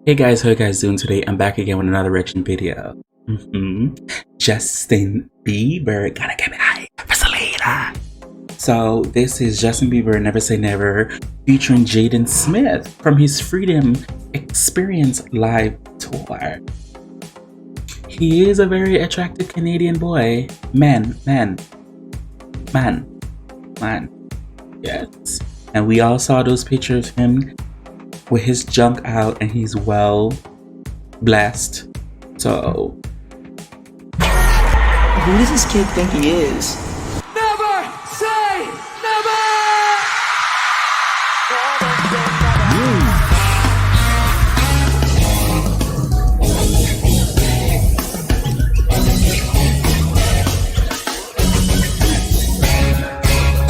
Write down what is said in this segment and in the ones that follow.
Hey guys, how you guys doing today? I'm back again with another reaction video. Justin Bieber, gotta get me high for Selena. So this is Justin Bieber, Never Say Never, featuring Jaden Smith from his Freedom Experience live tour. He is a very attractive Canadian boy. Man. Yes. And we all saw those pictures of him with his junk out, and he's well blessed. So who does this kid think he is? Never say never!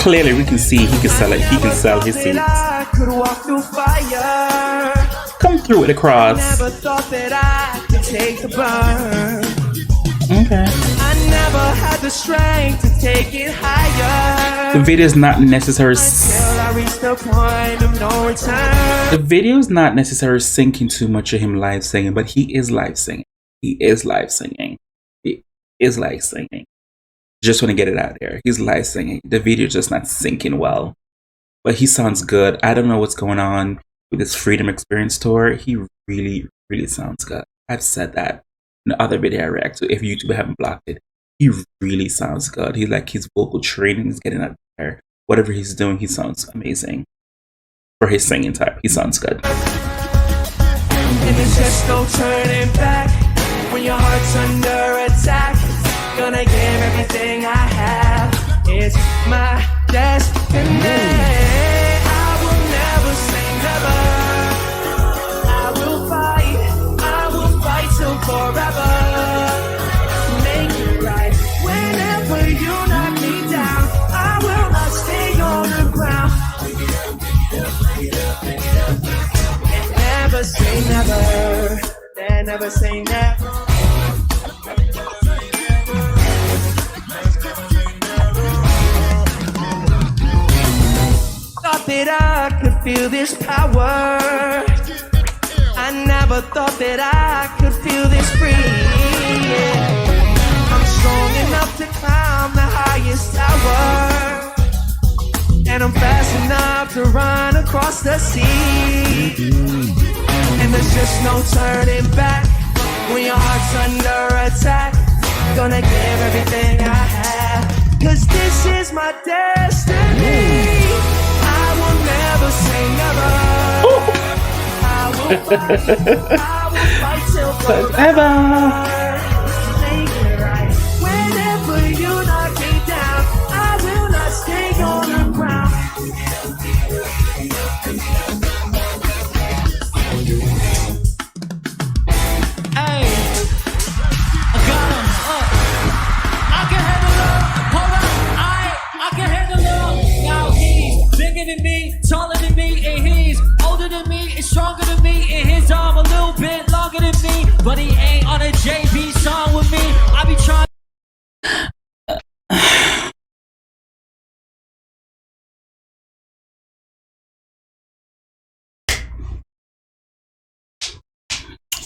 clearly we can see he can sell it. He can sell his seeds. Could walk through fire. Come through with the cross. Never thought that I could take the burn. Okay. I never had the strength to take it higher. The video is not necessarily. Until I reached the point of no return. The video is not necessarily sinking too much of him live singing, but he is live singing. He is live singing. He is live singing. Just want to get it out there. He's live singing. The video is just not syncing well, but he sounds good. I don't know what's going on with this Freedom Experience tour. He really sounds good. I've said that in the other video I react to. If YouTube haven't blocked it, he really sounds good. He like his vocal training is getting out there. Whatever he's doing, he sounds amazing. For his singing type, he sounds good. And there's just no turning back when your heart's under attack. Gonna give everything I have. It's my destiny. I will never say never. I will fight till forever. Make it right. Whenever you knock me down, I will not stay on the ground. And never say never. And never say never. That I could feel this power. I never thought that I could feel this free. I'm strong enough to climb the highest tower, and I'm fast enough to run across the sea. And there's just no turning back when your heart's under attack. Gonna give everything I have, 'cause this is my destiny. Never say never. I will fight till forever. Make it right. Whenever you knock me down, I will not stay on the ground. Hey, I got him up. I can handle it. Hold up, I can handle it. Now he's bigger than me, taller than me, and he's older than me, and stronger than me, and his arm a little bit longer than me, but he ain't on a JB song with me. I be trying.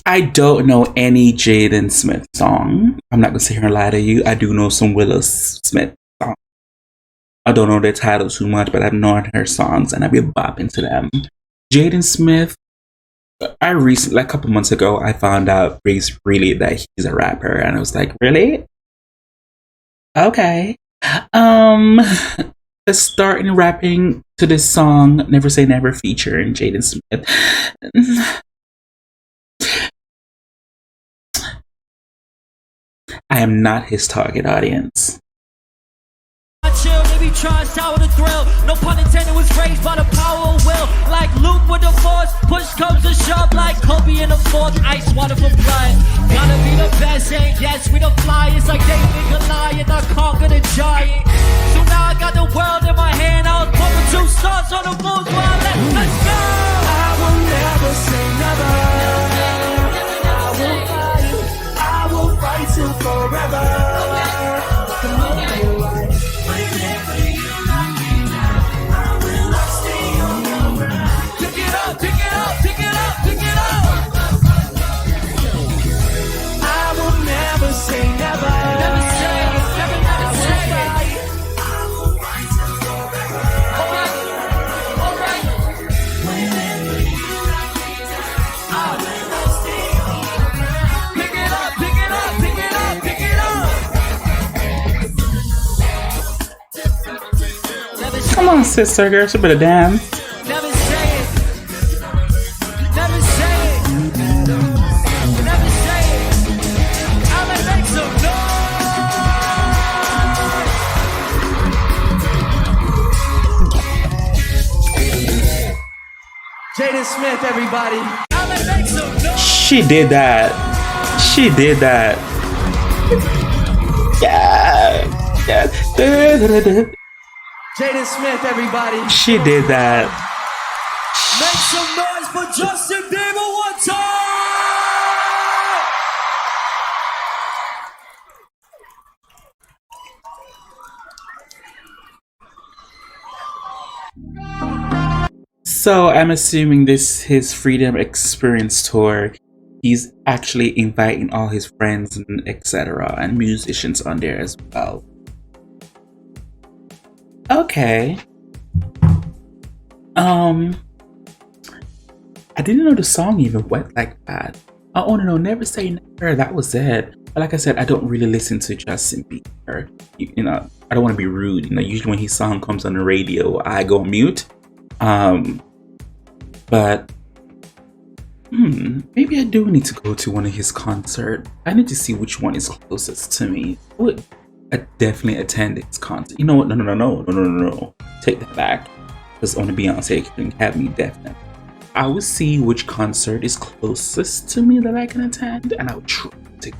I don't know any Jaden Smith song. I'm not gonna sit here and lie to you. I do know some Willow Smith songs. I don't know their title too much, but I've known her songs and I've been bopping to them. Jaden Smith, I recently, like a couple months ago, I found out really that he's a rapper, and I was like, really? Okay. Let's start in rapping to this song, Never Say Never, featuring Jaden Smith. I am not his target audience. Chill, they be trying to sour the thrill. No pun intended, was raised by the power of will. Like Luke with the force, push comes to shove. Like Kobe in the fourth, ice water for blood. Gotta be the best, ain't yes, we the flyers. Like David Goliath, I conquer the giant. So now I got the world in my hand. I was pumping 2 stars on the moon while let's go. I will never say never. I will fight till forever. on, sister girl, she better dance. Never say it. Never say it. Never say it. I'm gonna make some noise. Jaden Smith, everybody. I'm gonna make some noise. She did that. She did that. Yeah. Yeah. Jaden Smith, everybody. She did that. Make some noise for Justin Bieber one time! So I'm assuming this his Freedom Experience tour. He's actually inviting all his friends and etc. and musicians on there as well. Okay. I didn't know the song even went like that. Oh no, Never Say Never. That was it. But like I said, I don't really listen to Justin Bieber. You know, I don't want to be rude. You know, usually when his song comes on the radio, I go mute. But maybe I do need to go to one of his concerts. I need to see which one is closest to me. I would definitely attend his concert. You know what? No. Take that back. Because only Beyonce can have me definitely. I will see which concert is closest to me that I can attend, and I would try to.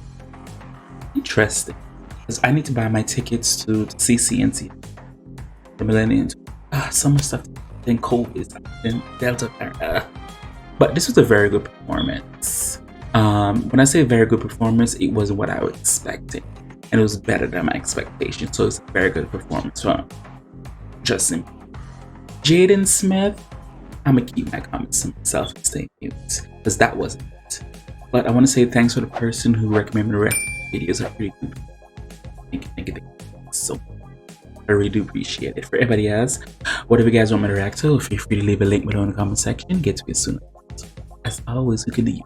Interesting. Because I need to buy my tickets to CCNC, the Millennium. So much stuff. Then COVID, then Delta. But this was a very good performance. When I say very good performance, it was what I was expecting, and it was better than my expectations. So it's a very good performance from Justin. Jaden Smith, I'm gonna keep my comments to myself and stay mute because that wasn't it. But I want to say thanks for the person who recommended the rest of the videos. I really do. Thank you. So I really do appreciate it. For everybody else, whatever you guys want me to react to, feel free to leave a link below in the comment section. Get to it soon. As always, we can do you.